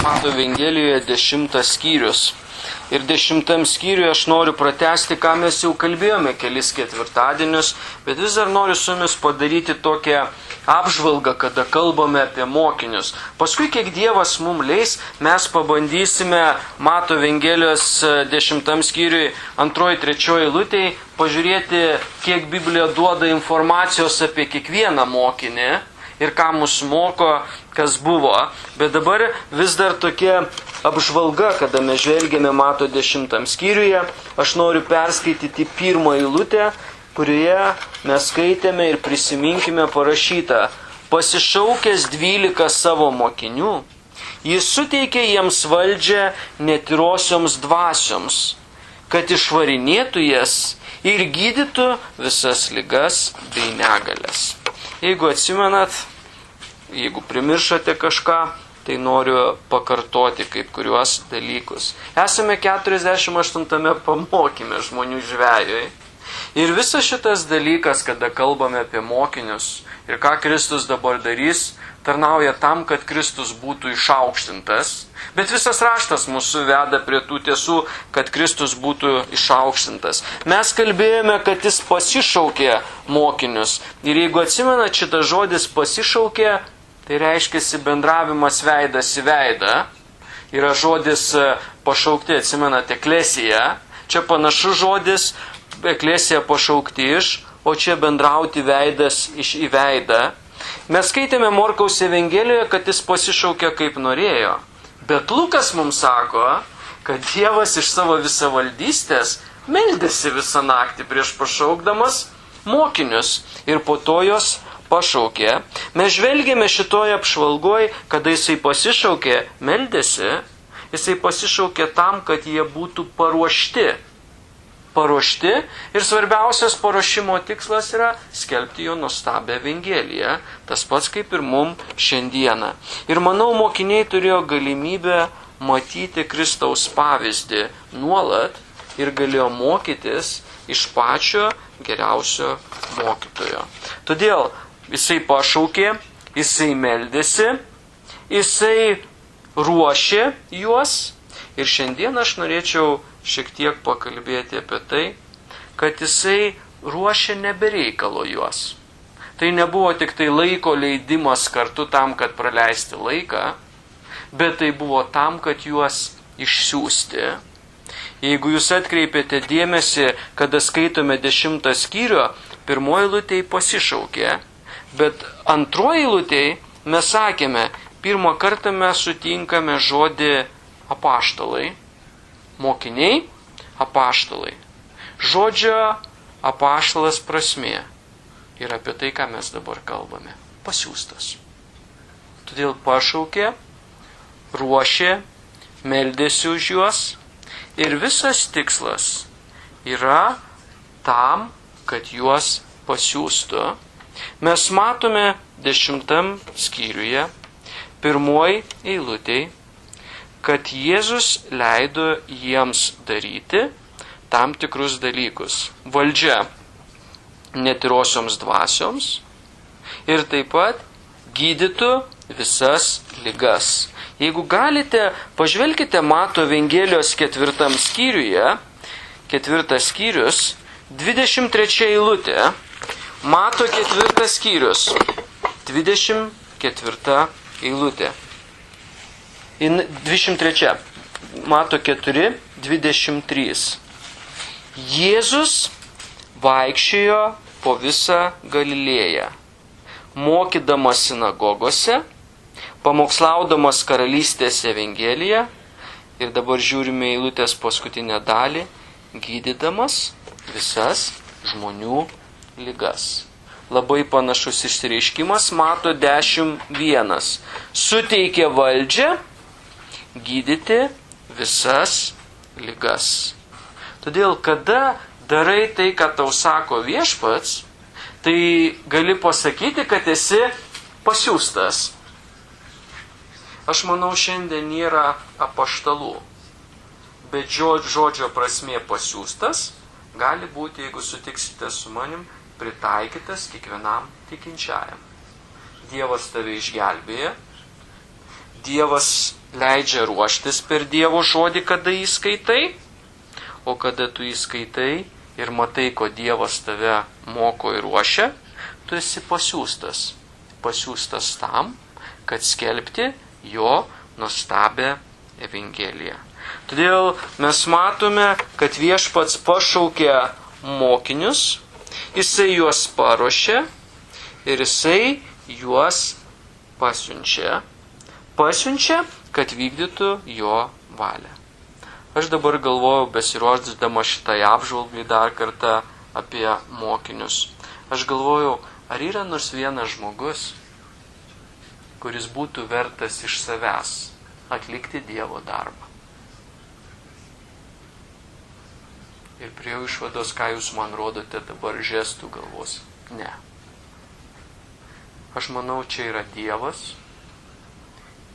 Mato Evangelijoje 10 skyrius. Ir 10 skyriuje aš noriu pratęsti, ką mes jau kalbėjome kelis ketvirtadienius, bet vis dar noriu su jumis padaryti tokią apžvalgą, kada kalbame apie mokinius. Paskui, kiek Dievas mums leis, mes pabandysime Mato Evangelijos 10 skyriui 2-3 eilutėj pažiūrėti, kiek Biblija duoda informacijos apie kiekvieną mokinį ir ką mus moko, kas buvo. Bet dabar vis dar tokia apžvalga, kada mes žvelgiame Mato 10 skyriuje, aš noriu perskaityti pirmą eilutę, kurioje mes skaitėme ir prisiminkime parašytą: pasišaukęs 12 savo mokinių, jis suteikė jiems valdžią netirosioms dvasioms, kad išvarinėtų jas ir gydytų visas ligas bei negalias. Jeigu atsimenat, jeigu primiršote kažką, tai noriu pakartoti kaip kuriuos dalykus. Esame 48 pamokyme žmonių žvejui. Ir visas šitas dalykas, kada kalbame apie mokinius ir ką Kristus dabar darys, tarnauja tam, kad Kristus būtų išaukštintas. Bet visas raštas mūsų veda prie tų tiesų, kad Kristus būtų išaukštintas. Mes kalbėjome, kad jis pasišaukė mokinius. Ir jeigu atsimenat, šitas žodis pasišaukė, tai reiškia bendravimas veidas į veidą. Yra žodis pašaukti, atsimenat, eklesija. Čia panašus žodis, eklesija pašaukti iš, o čia bendrauti veidas į veidą. Mes skaitėme Morkaus Evangelijoje, kad jis pasišaukė kaip norėjo. Bet Lukas mums sako, kad Dievas iš savo visavaldystės meldėsi visą naktį prieš pašaukdamas mokinius ir po to jos pašaukė. Mes žvelgėme šitoje apžvalgoje, kada jisai pasišaukė, meldėsi, jisai pasišaukė tam, kad jie būtų paruošti. Ir svarbiausias paruošimo tikslas yra skelbti jo nuostabią Evangeliją. Tas pats kaip ir mums šiandieną. Ir manau, mokiniai turėjo galimybę matyti Kristaus pavyzdį nuolat ir galėjo mokytis iš pačio geriausio mokytojo. Todėl jisai pašaukė, jisai meldėsi, jisai ruošė juos. Ir šiandien aš norėčiau šiek tiek pakalbėti apie tai, kad jisai ruošė nebereikalo juos. Tai nebuvo tik tai laiko leidimas kartu tam, kad praleisti laiką, bet tai buvo tam, kad juos išsiųsti. Jeigu jūs atkreipėte dėmesį, kada skaitome 10 skyrių, pirmoji eilutė pasišaukė, bet antroji eilutė mes sakėme, pirmą kartą mes sutinkame žodį apaštalai, mokiniai, apaštalai. Žodžio apaštalas prasmė ir apie tai, ką mes dabar kalbame. Pasiųstas. Todėl pašaukė, ruošė, meldėsi už juos ir visas tikslas yra tam, kad juos pasiųstų. Mes matome 10 skyriuje, pirmoji eilutėj, kad Jėzus leido jiems daryti tam tikrus dalykus. Valdžia netirosioms dvasioms ir taip pat gydytų visas ligas. Jeigu galite, pažvelkite Mato Evangelijos 4 skyriuje, 4 skyrius, 23 eilutė, Mato 4 skyrius, 24 eilutė. 23. Mato 4, 23. Jėzus vaikščiojo po visą Galilėją, mokydamas sinagogose, pamokslaudamas karalystės Evangeliją ir dabar žiūrime eilutės paskutinę dalį, gydydamas visas žmonių ligas. Labai panašus išsireiškimas Mato 10.1. Suteikė valdžią gydyti visas ligas. Todėl, kada darai tai, ką tau sako Viešpats, tai gali pasakyti, kad esi pasiųstas. Aš manau, šiandien nėra apaštalų, bet žodžio prasmė pasiųstas gali būti, jeigu sutiksite su manim, pritaikytas kiekvienam tikinčiajam. Dievas tave išgelbėja, Dievas leidžia ruoštis per Dievo žodį, kada jį skaitai, o kada tu jį skaitai ir matai, ko Dievas tave moko ir ruošia, tu esi pasiųstas. Pasiųstas tam, kad skelbti jo nuostabią Evangeliją. Todėl mes matome, kad Viešpats pašaukė mokinius, jisai juos paruošė ir jisai juos pasiunčia, kad vykdytų jo valią. Aš dabar galvojau, besiruošdama šitai apžvalgai dar kartą apie mokinius. Aš galvojau, ar yra nors vienas žmogus, kuris būtų vertas iš savęs atlikti Dievo darbą. Ir priejau išvados, ką jūs man rodote dabar žestų galvos. Ne. Aš manau, čia yra Dievas,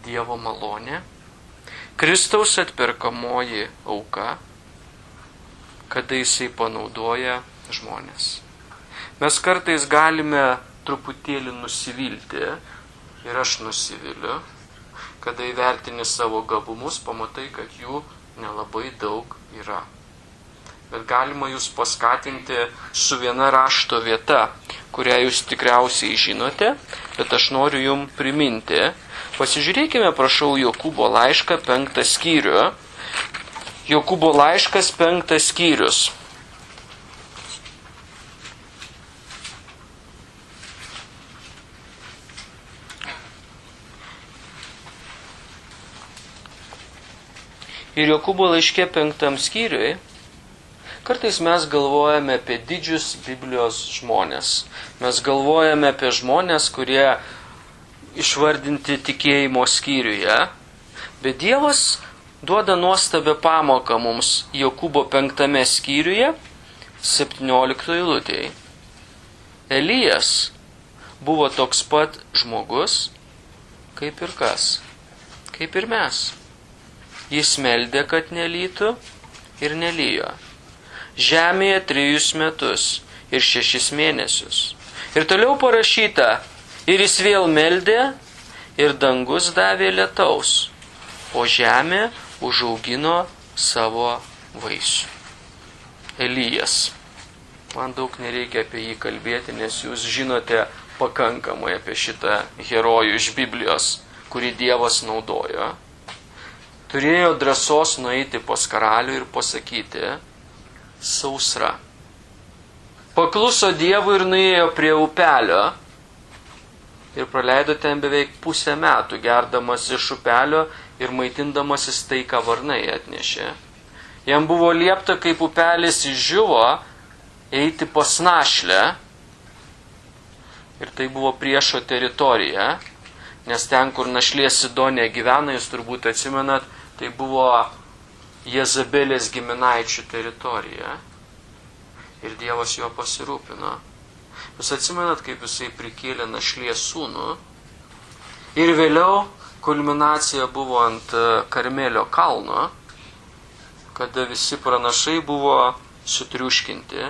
Dievo malonė, Kristaus atperkamoji auka, kada jisai panaudoja žmonės. Mes kartais galime truputėlį nusivilti, ir aš nusiviliu, kada įvertini savo gabumus, pamatai, kad jų nelabai daug yra. Bet galima jūs paskatinti su viena rašto vieta, kurią jūs tikriausiai žinote, bet aš noriu jums priminti. Pasižiūrėkime, prašau, Jokūbo laišką 5 skyrių. Jokūbo laiškas 5 skyrius. Ir Jokūbo laiške 5 skyriui kartais mes galvojame apie didžius Biblijos žmonės. Mes galvojame apie žmonės, kurie išvardinti tikėjimo skyriuje, bet Dievas duoda nuostabią pamoką mums Jokūbo 5 skyriuje, 17 eilutėje. Elijas buvo toks pat žmogus, kaip ir kas, kaip ir mes. Jis meldė, kad nelytų ir nelijo. Žemėje 3 metus ir 6 mėnesius. Ir toliau parašyta, ir jis vėl meldė, ir dangus davė lietaus, o žemė užaugino savo vaisių. Elijas. Man daug nereikia apie jį kalbėti, nes jūs žinote pakankamai apie šitą herojų iš Biblijos, kurį Dievas naudojo. Turėjo drąsos nueiti pas karalių ir pasakyti, sausra. Pakluso Dievui ir nuėjo prie upelio ir praleido ten beveik 0,5 metų, gerdamas iš upelio ir maitindamasis tai, ką varnai atnešė. Jam buvo liepta, kaip upelis išžiuvo, eiti pas našlę. Ir tai buvo priešo teritorija, nes ten, kur našlė Sidonė gyvena, jūs turbūt atsimenat, tai buvo Jezabelės giminaičių teritorija. Ir Dievas jo pasirūpino. Jūs atsimenat, kaip jisai prikėlė našlės sūnų. Ir vėliau kulminacija buvo ant Karmelio kalno, kada visi pranašai buvo sutriuškinti.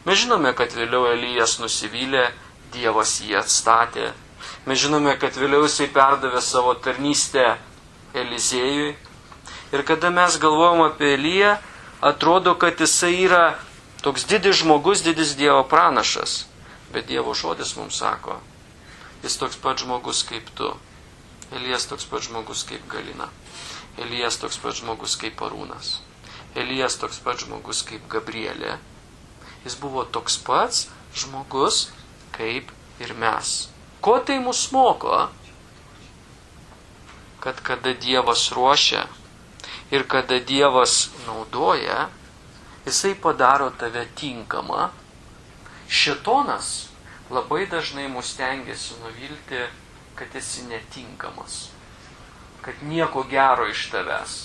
Mes žinome, kad vėliau Elijas nusivylė, Dievas jį atstatė. Mes žinome, kad vėliau jisai perdavė savo tarnystę Elizėjui. Ir kada mes galvojam apie Eliją, atrodo, kad jisai yra toks didis žmogus, didis Dievo pranašas. Bet Dievo žodis mums sako, jis toks pat žmogus kaip tu. Elijas toks pat žmogus kaip Galina. Elijas toks pat žmogus kaip Arūnas. Elijas toks pat žmogus kaip Gabrielė. Jis buvo toks pats žmogus kaip ir mes. Ko tai mus moko? Kad kada Dievas ruošia ir kada Dievas naudoja, jisai padaro tave tinkamą. Šėtonas labai dažnai mus stengiasi nuvilti, kad esi netinkamas. Kad nieko gero iš tavęs.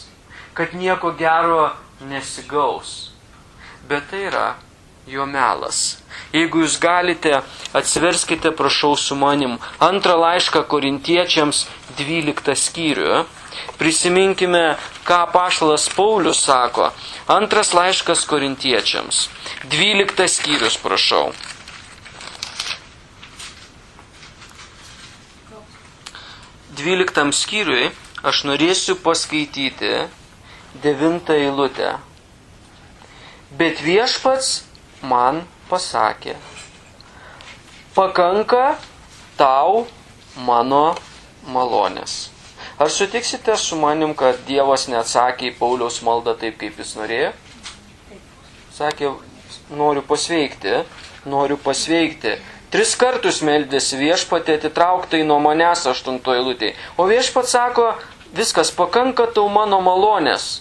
Kad nieko gero nesigaus. Bet tai yra jo melas. Jeigu jūs galite, atsiverskite, prašau, su manim 2 laišką Korintiečiams 12 skyrių. Prisiminkime, ką apaštalas Paulius sako. 2 laiškas Korintiečiams 12 skyrius, prašau. 12 skyriui aš norėsiu paskaityti 9 eilutę. Bet viešpats man pasakė, pakanka tau mano malonės. Ar sutiksite su manim, kad Dievas neatsakė į Pauliaus maldą taip, kaip jis norėjo? Sakė, noriu pasveikti. 3 kartus meldėsi viešpatį, atitrauktai nuo manęs 8 eilutėje. O viešpats sako, viskas, pakanka tau mano malonės.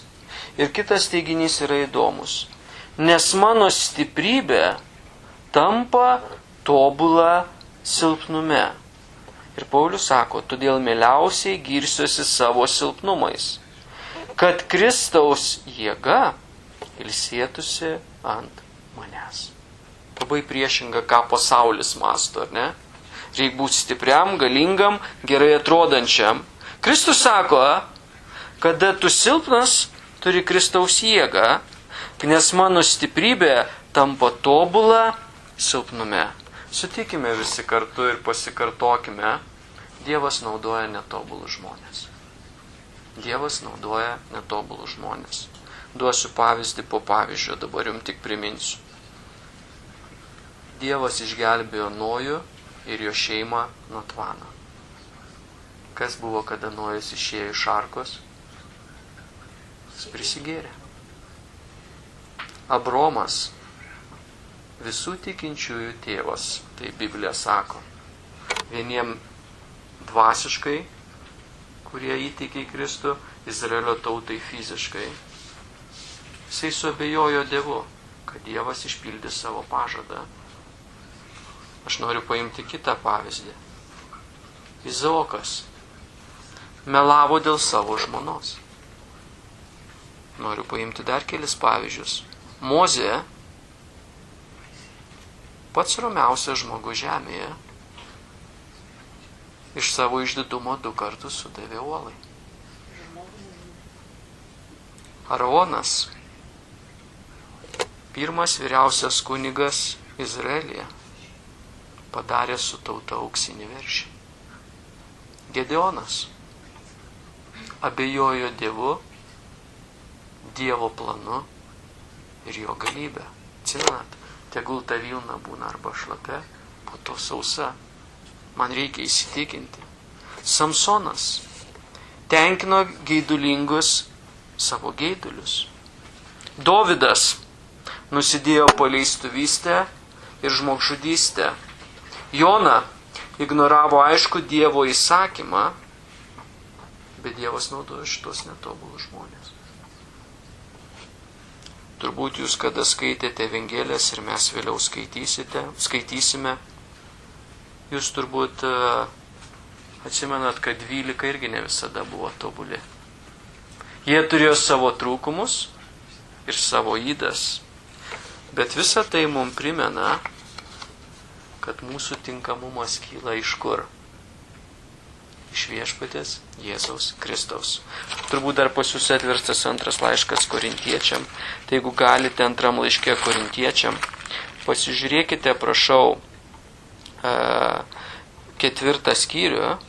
Ir kitas teiginys yra įdomus. Nes mano stiprybė tampa tobula silpnume. Ir Paulius sako, todėl mieliausiai girsiuosi savo silpnumais, kad Kristaus jėga ilsėtųsi ant manęs. Labai priešinga, ką pasaulis mąsto, ar ne? Reikia būti stipriam, galingam, gerai atrodančiam. Kristus sako, kada tu silpnas, turi Kristaus jėgą, nes mano stiprybė tampa tobula silpnume. Sutikime visi kartu ir pasikartokime, Dievas naudoja netobulus žmonės. Dievas naudoja netobulus žmonės. Duosiu pavyzdį po pavyzdžio, dabar jums tik priminsiu. Dievas išgelbėjo Nojų ir jo šeimą nuo tvano. Kas buvo, kada Nojus išėjo iš arkos? Jis prisigėrė. Abromas, visų tikinčiųjų tėvas, tai Biblija sako. Vieniem dvasiškai, kurie įtikė į Kristų, Izraelio tautai fiziškai. Jisai suabejojo Dievu, kad Dievas išpildys savo pažadą. Aš noriu paimti kitą pavyzdį. Izaokas melavo dėl savo žmonos. Noriu paimti dar kelis pavyzdžius. Mozė, pats romiausias žmogus žemėje, iš savo išdidumo 2 kartus sudavė uolai. Aronas, pirmas vyriausias kunigas Izraelyje, padarė su tauta auksinį veršį. Gedeonas abejojo Dievu, Dievo planu ir jo galybę. Atsimenat, tegul ta vilna būna arba šlapia, po to sausa. Man reikia įsitikinti. Samsonas tenkino geidulingus savo geidulius. Dovydas nusidėjo paleistuvystę ir žmogžudystę. Jona ignoravo aišku Dievo įsakymą, bet Dievas naudojo šitos netobulus žmonės. Turbūt jūs, kada skaitėte Evangelijas ir mes vėliau skaitysime, jūs turbūt atsimenat, kad 12 irgi ne visada buvo tobuli. Jie turėjo savo trūkumus ir savo ydas, bet visa tai mums primena, kad mūsų tinkamumas kyla iš kur? Iš viešpatės Jėzaus Kristaus. Turbūt dar pas jūs atverstas 2 laiškas Korintiečiam. Tai jeigu galite 2 laiške Korintiečiam, pasižiūrėkite, prašau, 4 skyrių.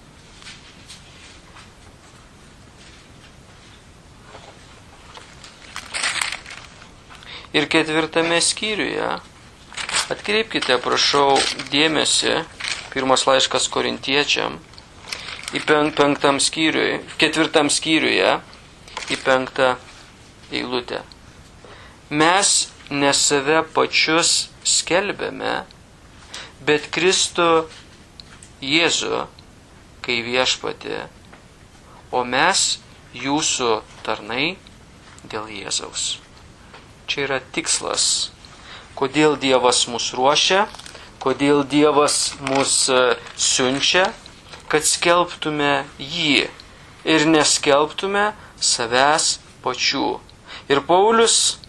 Ir 4 skyriuje atkreipkite, prašau, dėmesį, 1 laiškas Korintiečiam, į 4 skyriuje, į 5 eilutę. Mes ne save pačius skelbėme, bet Kristų Jėzų, kai viešpatį, o mes jūsų tarnai dėl Jėzaus. Čia yra tikslas, kodėl Dievas mus ruošia, kodėl Dievas mus siunčia, kad skelbtume jį ir neskelbtume savęs pačių. Ir Paulius,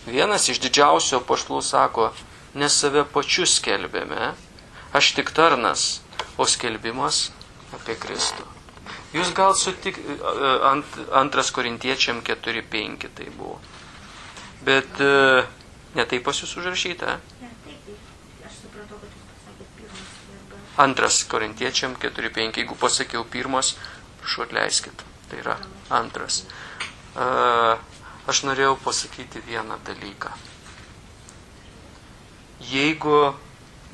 vienas iš didžiausių apaštalų, sako, ne save pačius skelbėme, aš tik tarnas, o skelbimas apie Kristų. Jūs gal 2 Korintiečiam 4:5 tai buvo. Bet ne taip pas jūs užrašyta. Aš supratau, kad jūs pasakėt 1. 2 Korintiečiam 4:5. Jeigu pasakiau 1, prašau atleiskit. Tai yra antras. Aš norėjau pasakyti vieną dalyką. Jeigu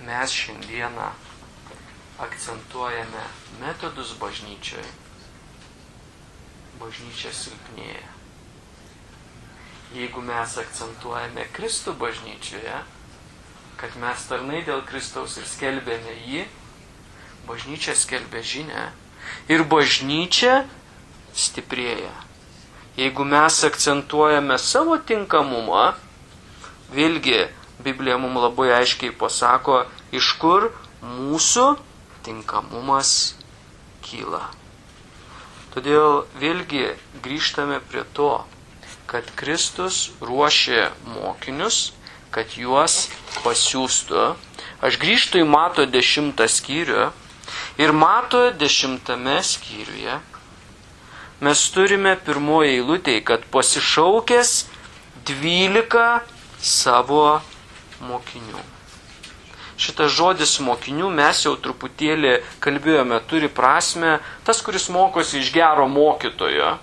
mes šiandieną akcentuojame metodus bažnyčioje, bažnyčia silpnėja. Jeigu mes akcentuojame Kristų bažnyčioje, kad mes tarnai dėl Kristaus ir skelbėme jį, bažnyčia skelbia žinią ir bažnyčia stiprėja. Jeigu mes akcentuojame savo tinkamumą, vėlgi Biblija mums labai aiškiai pasako, iš kur mūsų tinkamumas kyla. Todėl vėlgi grįžtame prie to, kad Kristus ruošė mokinius, kad juos pasiųstų. Aš grįžtu į Mato 10 skyrių ir Mato 10 skyriuje mes turime pirmoje eilutėje, kad pasišaukęs 12 savo mokinių. Šitas žodis mokinių mes jau truputėlį kalbėjome, turi prasme tas, kuris mokosi iš gero mokytojo.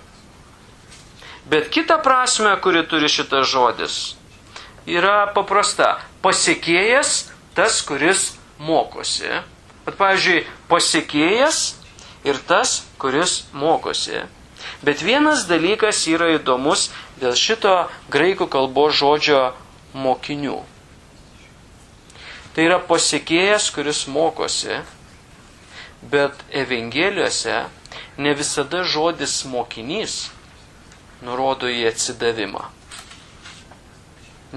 Bet kita prasme, kuri turi šitas žodis, yra paprasta. Pasekėjas tas, kuris mokosi. Bet, pavyzdžiui, pasekėjas ir tas, kuris mokosi. Bet vienas dalykas yra įdomus dėl šito graikų kalbos žodžio mokinių. Tai yra pasekėjas, kuris mokosi, bet Evangelijose ne visada žodis mokinys nurodo į atsidavimą.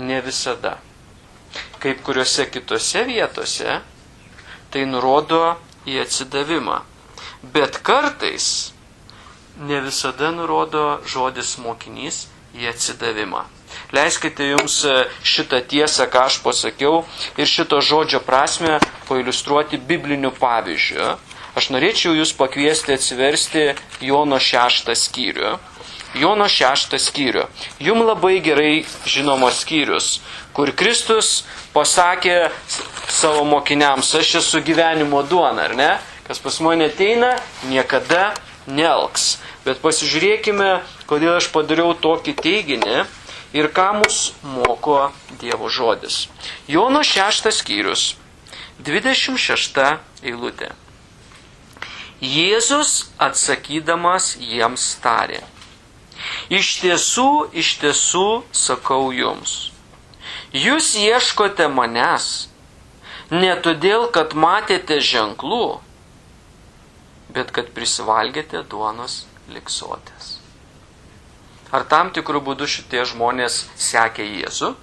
Ne visada. Kaip kuriuose kitose vietose, tai nurodo į atsidavimą. Bet kartais ne visada nurodo žodis mokinys į atsidavimą. Leiskite jums šitą tiesą, ką aš pasakiau, ir šito žodžio prasme pailiustruoti bibliniu pavyzdžiu. Aš norėčiau jūs pakviesti atsiversti Jono 6 skyrių. Jono 6 skyrių. Jums labai gerai žinomas skyrius, kur Kristus pasakė savo mokiniams, aš esu gyvenimo duona, ar ne? Kas pas mane ateina, niekada nealks. Bet pasižiūrėkime, kodėl aš padariau tokį teiginį ir ką mus moko Dievo žodis. Jono 6 skyrius, 26 eilutė. Jėzus atsakydamas jiems tarė: iš tiesų sakau jums, jūs ieškote manęs ne todėl, kad matėte ženklų, bet kad prisivalgėte duonos liksotės. Ar tam tikrų būdų šitie žmonės sekė Jėzų?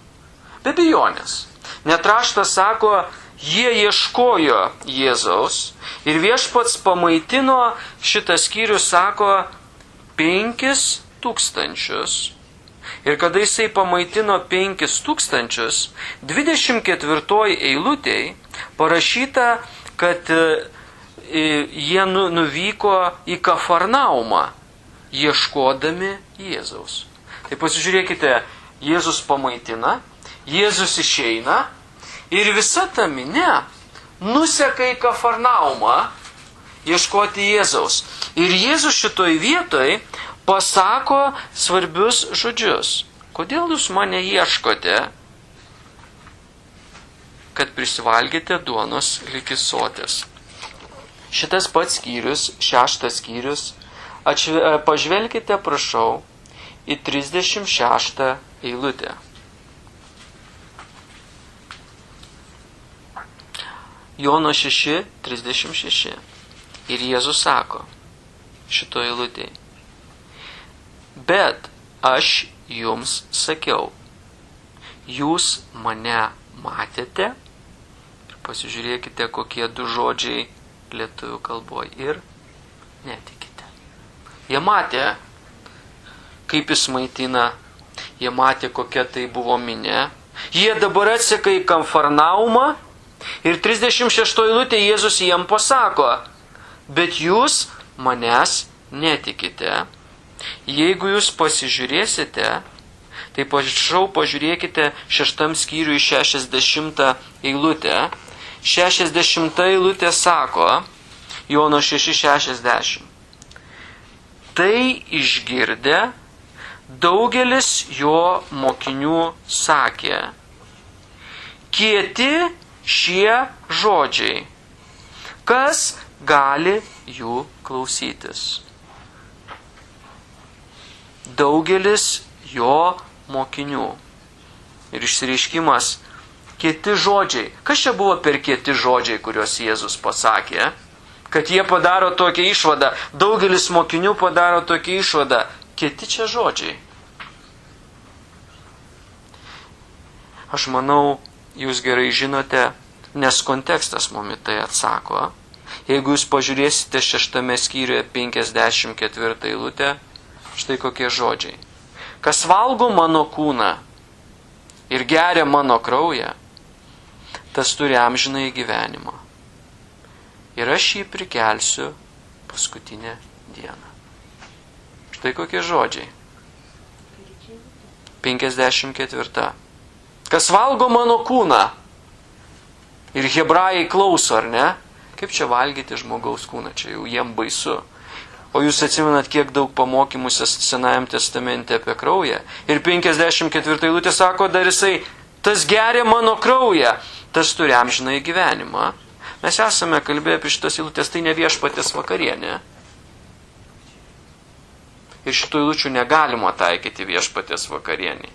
Be abejonės. Net raštas sako, jie ieškojo Jėzaus ir viešpats pamaitino, šitas skyrius sako, 5000. Ir kada jisai pamaitino 5000, 24 eilutėj parašyta, kad jie nuvyko į Kafarnaumą, ieškodami Jėzaus. Tai pasižiūrėkite, Jėzus pamaitina, Jėzus išeina ir visa ta minia nuseka į Kafarnaumą ieškoti Jėzaus. Ir Jėzus šitoj vietoj pasako svarbius žodžius. Kodėl jūs mane ieškote? Kad prisivalgėte duonos likisotės. Šitas pats skyrius, 6 skyrius, pažvelkite, prašau, į 36 eilutę. Jono 6, 36. Ir Jėzus sako šito eilutėje: bet aš jums sakiau, jūs mane matėte, ir pasižiūrėkite, kokie du žodžiai lietuvių kalboje, ir netikite. Jie matė, kaip jis maitina, jie matė, kokia tai buvo minia. Jie dabar atseka į Kafarnaumą ir 36 eilutė Jėzus jiem pasako: bet jūs manęs netikite. Jeigu jūs pasižiūrėsite, tai prašau pažiūrėkite 6 skyriui 60 eilutę. 60 eilutė sako, Jono 6:60. Tai išgirdę, daugelis jo mokinių sakė: kieti šie žodžiai, kas gali jų klausytis? Daugelis jo mokinių. Ir išsireiškimas kieti žodžiai. Kas čia buvo per kieti žodžiai, kuriuos Jėzus pasakė? Kad jie padaro tokią išvadą. Daugelis mokinių padaro tokią išvadą. Kieti čia žodžiai. Aš manau, jūs gerai žinote, nes kontekstas mumi tai atsako. Jeigu jūs pažiūrėsite 6 skyriuje 54 eilutę, štai kokie žodžiai. Kas valgo mano kūną ir geria mano kraują, tas turi amžinąjį gyvenimą. Ir aš jį prikelsiu paskutinę dieną. Štai kokie žodžiai. 54. Kas valgo mano kūną? Ir hebrajai klauso, ar ne? Kaip čia valgyti žmogaus kūną? Čia jau jiem baisu. O jūs atsimenat, kiek daug pamokymų Senajam testamente apie kraują. Ir 54 eilutė sako dar jisai, tas geria mano kraują, tas turi amžinąjį gyvenimą. Mes esame kalbėję apie šitas eilutės, tai ne viešpaties vakarienė. Ir šitų eilučių negalima taikyti viešpaties vakarienį.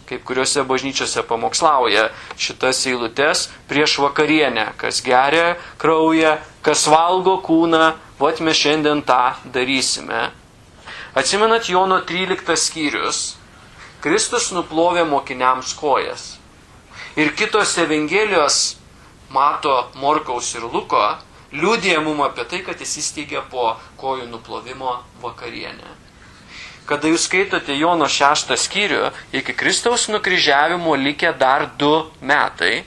Kaip kuriuose bažnyčiose pamokslauja šitas eilutės prieš vakarienę. Kas geria kraują, kas valgo kūną, vat mes šiandien tą darysime. Atsimenat Jono 13 skyrius. Kristus nuplovė mokiniams kojas. Ir kitos evangelijos, Mato, Morkaus ir Luko, liudija mum apie tai, kad jis įsteigė po kojų nuplovimo vakarienę. Kada jūs skaitote Jono 6 skyrių, iki Kristaus nukryžiavimo likę dar 2 metai.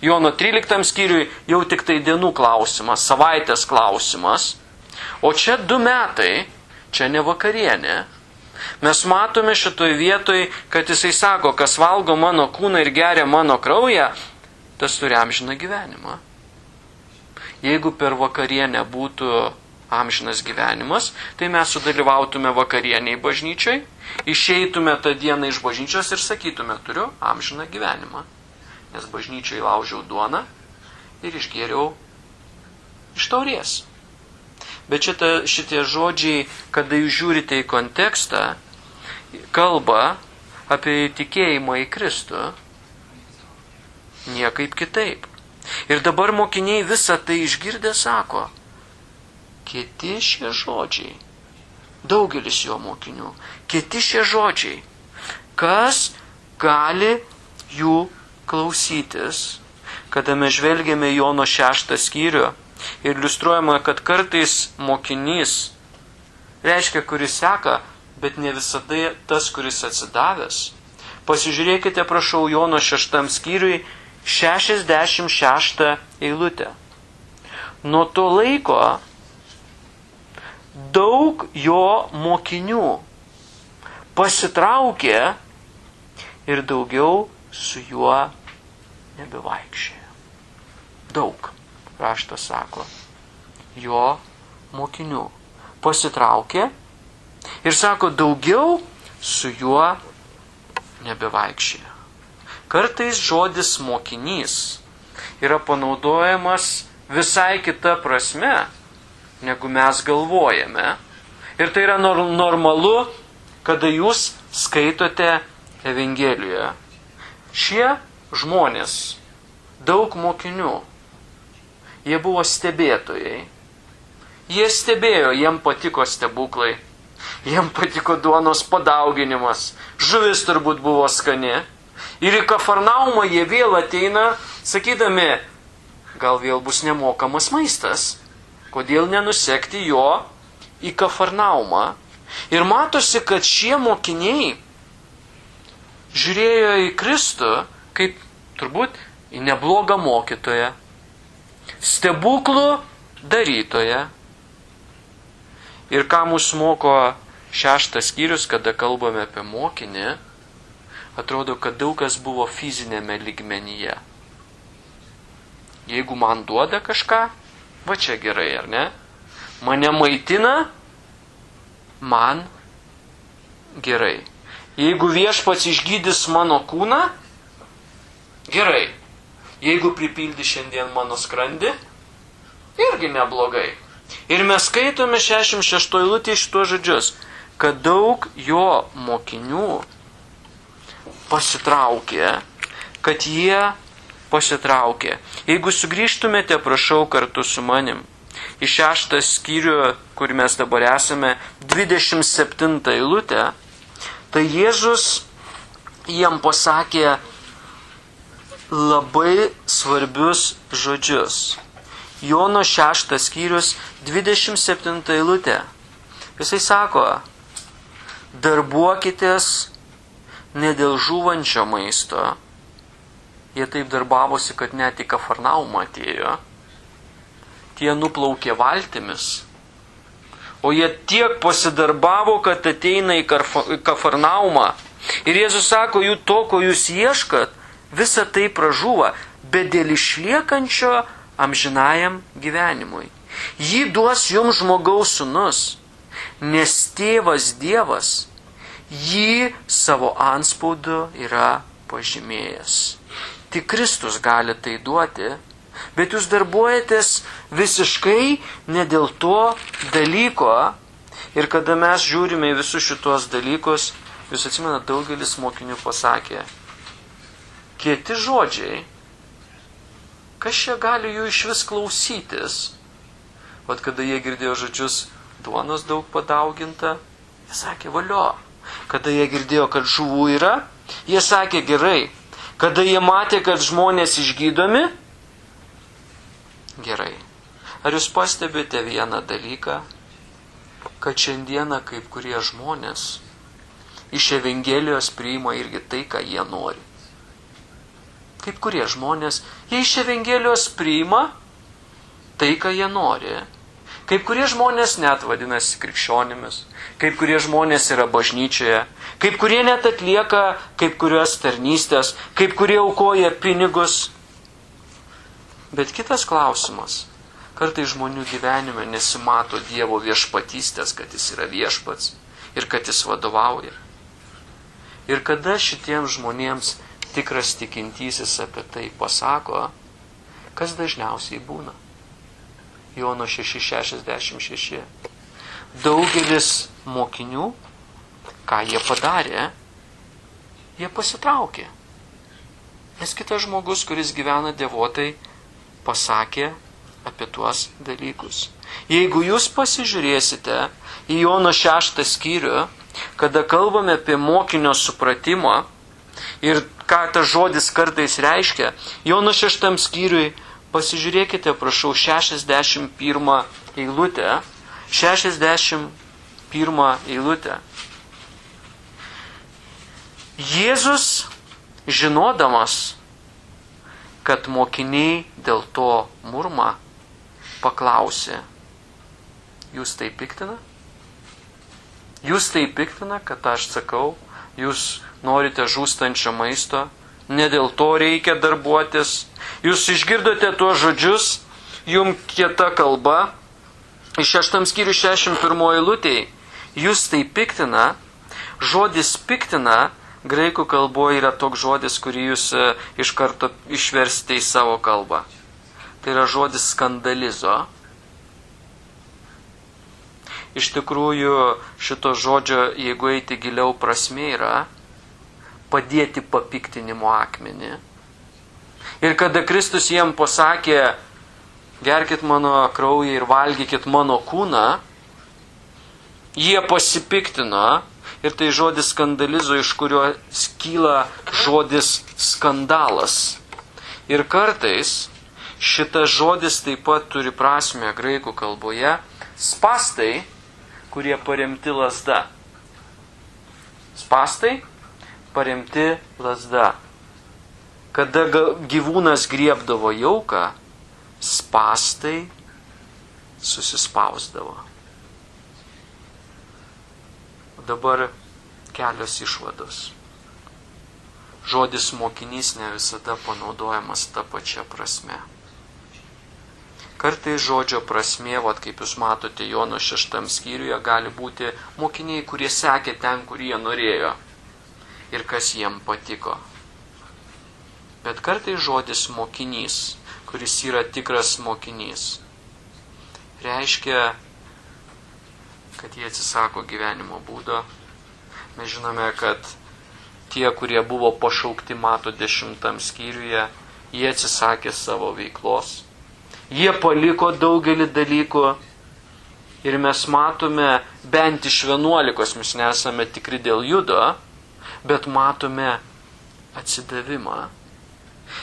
Jono 13 skyriui jau tik tai dienų klausimas, savaitės klausimas. O čia 2 metai, čia ne vakarienė. Mes matome šitoj vietoj, kad jisai sako, kas valgo mano kūną ir geria mano kraują, tas turi amžiną gyvenimą. Jeigu per vakarienę būtų amžinas gyvenimas, tai mes sudalyvautume vakarieniai bažnyčiai, išeitume tą dieną iš bažnyčios ir sakytume, turiu amžiną gyvenimą. Nes bažnyčiai laužiau duoną ir išgėriau iš taurės. Bet šitie žodžiai, kada jūs žiūrite į kontekstą, kalba apie tikėjimą į Kristų, niekaip kitaip. Ir dabar mokiniai visą tai išgirdę sako, kieti šie žodžiai, daugelis jo mokinių, kieti šie žodžiai, kas gali jų klausytis. Kada mes žvelgiame Jono 6 skyrių ir iliustruojama, kad kartais mokinys reiškia, kuris seka, bet ne visada tas, kuris atsidavęs. Pasižiūrėkite, prašau, Jono 6 skyriui 66 eilutę. Nuo to laiko daug jo mokinių pasitraukė ir daugiau su juo nebevaikščiojo. Daug, raštas sako, jo mokinių pasitraukė ir sako, daugiau su juo nebevaikščiojo. Kartais žodis mokinys yra panaudojamas visai kita prasme, negu mes galvojame. Ir tai yra normalu, kada jūs skaitote Evangelijoje. Šie žmonės, daug mokinių, jie buvo stebėtojai. Jie stebėjo, jiem patiko stebuklai, jiem patiko duonos padauginimas, žuvis turbūt buvo skani. Ir į Kafarnaumą jie vėl ateina, sakydami, gal vėl bus nemokamas maistas. Kodėl nenusekti jo į Kafarnaumą? Ir matosi, kad šie mokiniai žiūrėjo į Kristų kaip turbūt į neblogą mokytoją, stebuklų darytoją. Ir ką mus moko 6 skyrius, kada kalbame apie mokinį, atrodo, kad daug kas buvo fizinėme lygmenyje. Jeigu man duoda kažką, va čia gerai, ar ne? Mane maitina, man gerai. Jeigu viešpats išgydys mano kūną, gerai. Jeigu pripildi šiandien mano skrandį, irgi neblogai. Ir mes skaitome 66 eilutėje šitos žodžius, kad daug jo mokinių pasitraukė, kad jie pasitraukė. Jeigu sugrįžtumėte, prašau, kartu su manim į 6 skyrių, kur mes dabar esame, 27 eilutę, tai Jėzus jiem pasakė labai svarbius žodžius. Jono 6 skyrius, 27 eilutė. Jisai sako, darbuokitės ne dėl žūvančio maisto. Jie taip darbavosi, kad net į Kafarnaumą atėjo. Tie nuplaukė valtimis. O jie tiek pasidarbavo, kad ateina į Kafarnaumą. Ir Jėzus sako, jų to, ko jūs ieškat, visa tai pražūva, bet dėl išliekančio amžinajam gyvenimui. Jį duos jums žmogaus sūnus, nes tėvas Dievas jį savo antspaudu yra pažymėjęs. Tik Kristus gali tai duoti, bet jūs darbuojatės visiškai ne dėl to dalyko. Ir kada mes žiūrime į visus šitos dalykus, jūs atsimenat, daugelis mokinių pasakė, kieti žodžiai, kas čia gali jų iš vis klausytis? Vat kada jie girdėjo žodžius, duonos daug padauginta, jie sakė, valio. Kada jie girdėjo, kad žuvų yra, jie sakė, gerai. Kada jie matė, kad žmonės išgydomi, gerai. Ar jūs pastebite vieną dalyką, kad šiandieną kaip kurie žmonės iš Evangelijos priima irgi tai, ką jie nori. Kaip kurie žmonės, jie iš Evangelijos priima tai, ką jie nori. Kaip kurie žmonės net vadinasi krikščionimis, kaip kurie žmonės yra bažnyčioje, kaip kurie net atlieka kaip kurios tarnystės, kaip kurie aukoja pinigus. Bet kitas klausimas, kartai žmonių gyvenime nesimato Dievo viešpatystės, kad jis yra viešpats ir kad jis vadovauja. Ir kada šitiems žmonėms tikras tikintysis apie tai pasako, kas dažniausiai būna? Jono 6:66. Daugelis mokinių, ką jie padarė, jie pasitraukė. Nes kitas žmogus, kuris gyvena devotai, pasakė apie tuos dalykus. Jeigu jūs pasižiūrėsite į Jono 6 skyrių, kada kalbame apie mokinio supratimą ir ką tas žodis kartais reiškia, Jono 6 skyriui pasižiūrėkite, prašau, 61 eilutę. 61 eilutę. Jėzus, žinodamas, kad mokiniai dėl to murma, paklausė, jūs tai piktina? Jūs tai piktina, kad aš sakau, jūs norite žūstančio maisto, ne dėl to reikia darbuotis. Jūs išgirdote tuos žodžius, jum kieta kalba. Iš 6 skyrių 61 eilutėje, jūs tai piktina. Žodis piktina, graikų kalboje yra toks žodis, kurį jūs iš karto išversite į savo kalbą. Tai yra žodis skandalizo. Iš tikrųjų, šito žodžio, jeigu eiti giliau, prasmė yra padėti papiktinimo akmenį. Ir kada Kristus jiem pasakė, gerkit mano kraują ir valgykit mano kūną, jie pasipiktino. Ir tai žodis skandalizo, iš kurio skyla žodis skandalas. Ir kartais šitas žodis taip pat turi prasmę graikų kalboje spastai, kurie paremti lazda. Spastai paremti lazda. Kada gyvūnas griebdavo jauką, spastai susispausdavo. Dabar kelios išvados. Žodis mokinys ne visada panaudojamas ta pačia prasme. Kartais žodžio prasmė, kaip jūs matote Jono 6 skyriuje, gali būti mokiniai, kurie sekė ten, kur jie norėjo ir kas jiem patiko. Bet kartais žodis mokinys, kuris yra tikras mokinys, reiškia, kad jie atsisako gyvenimo būdo. Mes žinome, kad tie, kurie buvo pašaukti Mato 10 skyriuje, jie atsisakė savo veiklos. Jie paliko daugelį dalykų ir mes matome bent iš 11, mes nesame tikri dėl Judo, bet matome atsidavimą.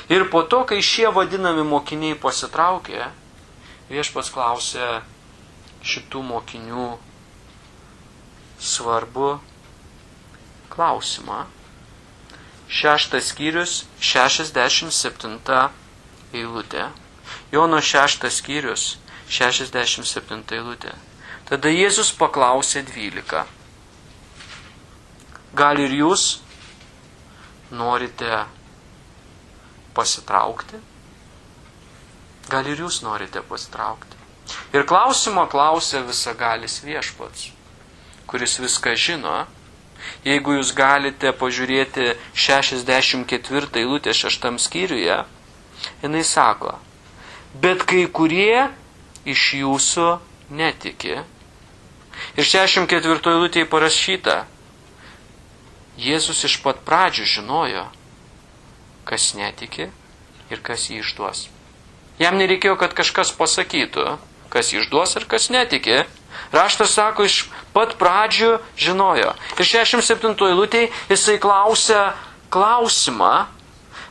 Ir po to, kai šie vadinami mokiniai pasitraukė, Viešpats klausė šitų mokinių svarbu klausimą. 6 skyrius, 67 eilutė. Jono 6 skyrius, 67 eilutė. Tada Jėzus paklausė 12. Gal ir jūs norite pasitraukti? Gal ir jūs norite pasitraukti? Ir klausimą klausė visagalis Viešpats, kuris viską žino. Jeigu jūs galite pažiūrėti 64 eilutę 6 skyriuje, jinai sako, bet kai kurie iš jūsų netiki. Ir 64 eilutėje parašyta, Jėzus iš pat pradžių žinojo, kas netiki ir kas jį išduos. Jam nereikėjo, kad kažkas pasakytų, kas jį išduos ir kas netiki. Raštas sako, iš pat pradžių žinojo. Ir 67 eilutėje jisai klausia klausimą,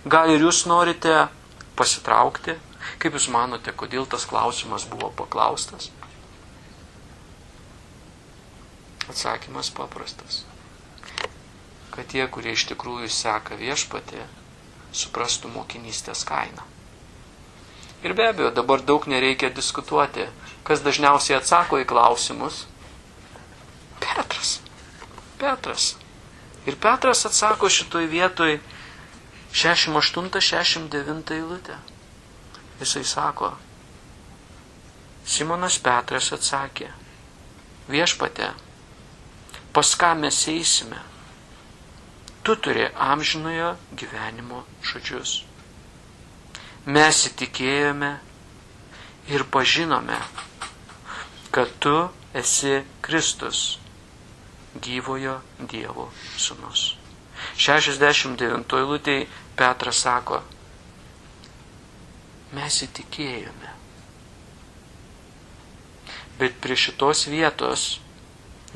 gal ir jūs norite pasitraukti? Kaip jūs manote, kodėl tas klausimas buvo paklaustas? Atsakymas paprastas. Kad tie, kurie iš tikrųjų seka Viešpatį, suprastų mokinystės kainą. Ir be abejo, dabar daug nereikia diskutuoti. Kas dažniausiai atsako į klausimus? Petras. Ir Petras atsako šitoj vietoj 68-69 eilutė. Jisai sako, Simonas Petras atsakė, Viešpatie, pas ką mes eisime? Tu turi amžinojo gyvenimo žodžius. Mes įtikėjome ir pažinome, kad tu esi Kristus, gyvojo Dievo sūnus. 69 eilutėje Petras sako, mes įtikėjome. Bet prie šitos vietos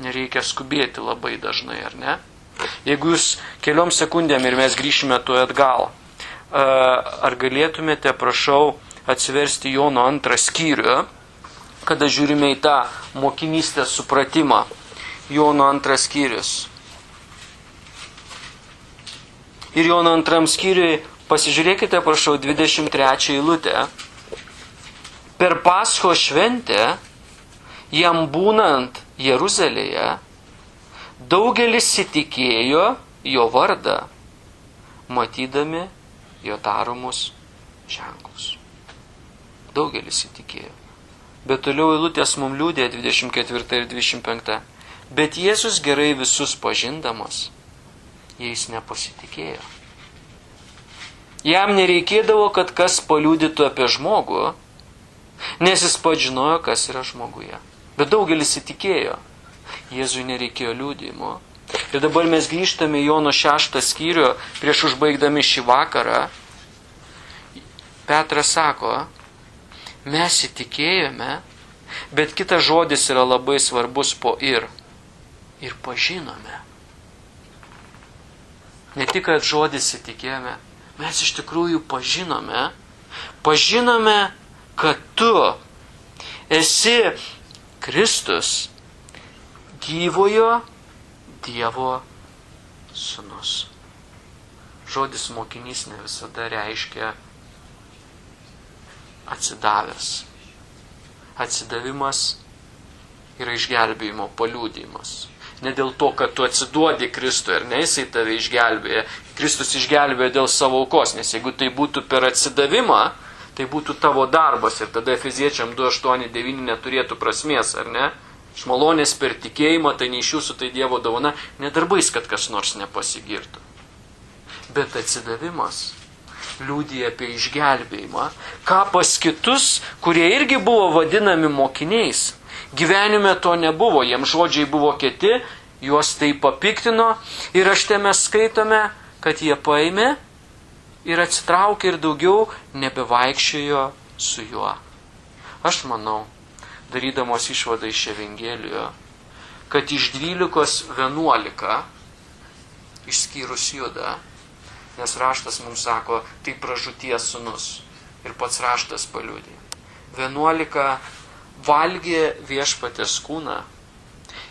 nereikia skubėti labai dažnai, ar ne? Jeigu jūs keliom sekundėm ir mes grįšime tuo atgal, ar galėtumėte, prašau, atsiversti Jono 2 skyrių, kada žiūrime į tą mokinystės supratimą. Jono 2 skyrius. Ir Jono 2 skyriui pasižiūrėkite, prašau, 23 eilutę. Per Paschos šventę, jam būnant Jeruzalėje, daugelis įtikėjo jo vardą, matydami jo daromus ženklus. Daugelis įtikėjo. Bet toliau eilutės mums liūdė 24 ir 25. Bet Jėzus gerai visus pažindamas, jais nepasitikėjo. Jam nereikėdavo, kad kas paliudytų apie žmogų, nes jis pats žinojo, kas yra žmoguje. Bet daugelis įtikėjo. Jėzui nereikėjo liudijimo. Ir dabar mes grįžtame į Jono 6 skyrių, prieš užbaigdami šį vakarą. Petras sako, mes įtikėjome, bet kitas žodis yra labai svarbus po ir. Ir pažinome. Ne tik, kad žodis įtikėjome, mes iš tikrųjų pažinome. Pažinome, kad tu esi Kristus, gyvojo Dievo sūnus. Žodis mokinys ne visada reiškia atsidavęs. Atsidavimas yra išgelbėjimo paliudijimas. Ne dėl to, kad tu atsiduodi Kristui, ar ne, jisai tave išgelbėja. Kristus išgelbėja dėl savo aukos, nes jeigu tai būtų per atsidavimą, tai būtų tavo darbas ir tada Efeziečiam 2:8-9 neturėtų prasmės, ar ne? Iš malonės per tikėjimą, tai ne iš jūsų, tai Dievo dovana, ne darbais, kad kas nors nepasigirtų. Bet atsidavimas liudija apie išgelbėjimą, ką pas kitus, kurie irgi buvo vadinami mokiniais. Gyvenime to nebuvo, jiems žodžiai buvo kieti, juos tai papiktino ir rašte mes skaitome, kad jie paėmė ir atsitraukė ir daugiau nebevaikščiojo su juo. Aš manau, darydamos išvadą iš Evangelijo, kad iš 12 11, išskyrus Judą, nes raštas mums sako, tai pražūties sūnus ir pats raštas paliudė. 11 valgė viešpatės kūną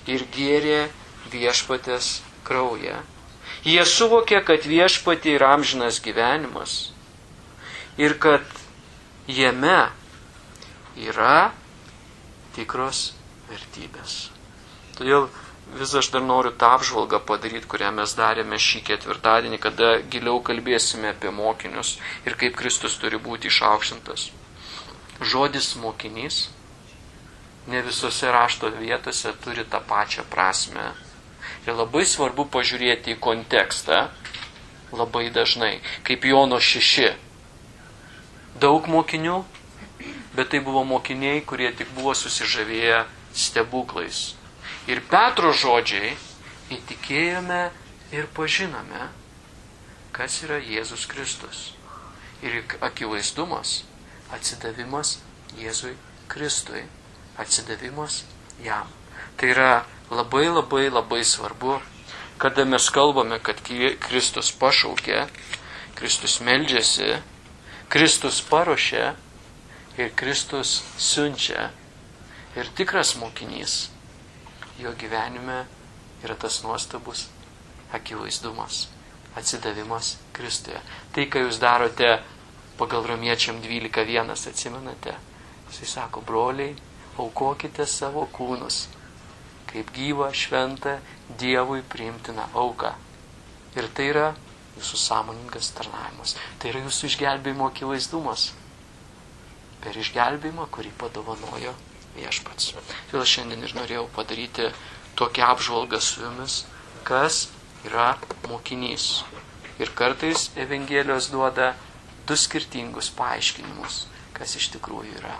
ir gėrė viešpatės kraują. Jie suvokė, kad viešpatė yra amžinas gyvenimas ir kad jame yra tikros vertybės. Todėl vis aš dar noriu tą apžvalgą padaryti, kurią mes darėme šį ketvirtadienį, kada giliau kalbėsime apie mokinius ir kaip Kristus turi būti išaukštintas. Žodis mokinys ne visose rašto vietose turi tą pačią prasme. Ir labai svarbu pažiūrėti į kontekstą labai dažnai, kaip Jono 6. Daug mokinių, bet tai buvo mokiniai, kurie tik buvo susižavėję stebuklais. Ir Petro žodžiai įtikėjome ir pažinome, kas yra Jėzus Kristus. Ir akivaizdumas, atsidavimas Jėzui Kristui, atsidavimas jam. Tai yra labai svarbu, kada mes kalbame, kad Kristus pašaukė, Kristus meldžiasi, Kristus paruošė ir Kristus siunčia. Ir tikras mokinys, jo gyvenime yra tas nuostabus akivaizdumas, atsidavimas Kristuje. Tai, ką jūs darote pagal Romiečiam 12:1, atsimenate? Jisai sako, broliai, aukokite savo kūnus kaip gyvą, šventą, Dievui priimtiną auką. Ir tai yra jūsų sąmoningas tarnavimas. Tai yra jūsų išgelbėjimo akivaizdumas. Per išgelbėjimą, kurį padovanojo Viešpats. Todėl šiandien ir norėjau padaryti tokią apžvalgą su jumis, kas yra mokinys. Ir kartais Evangelijos duoda 2 skirtingus paaiškinimus, kas iš tikrųjų yra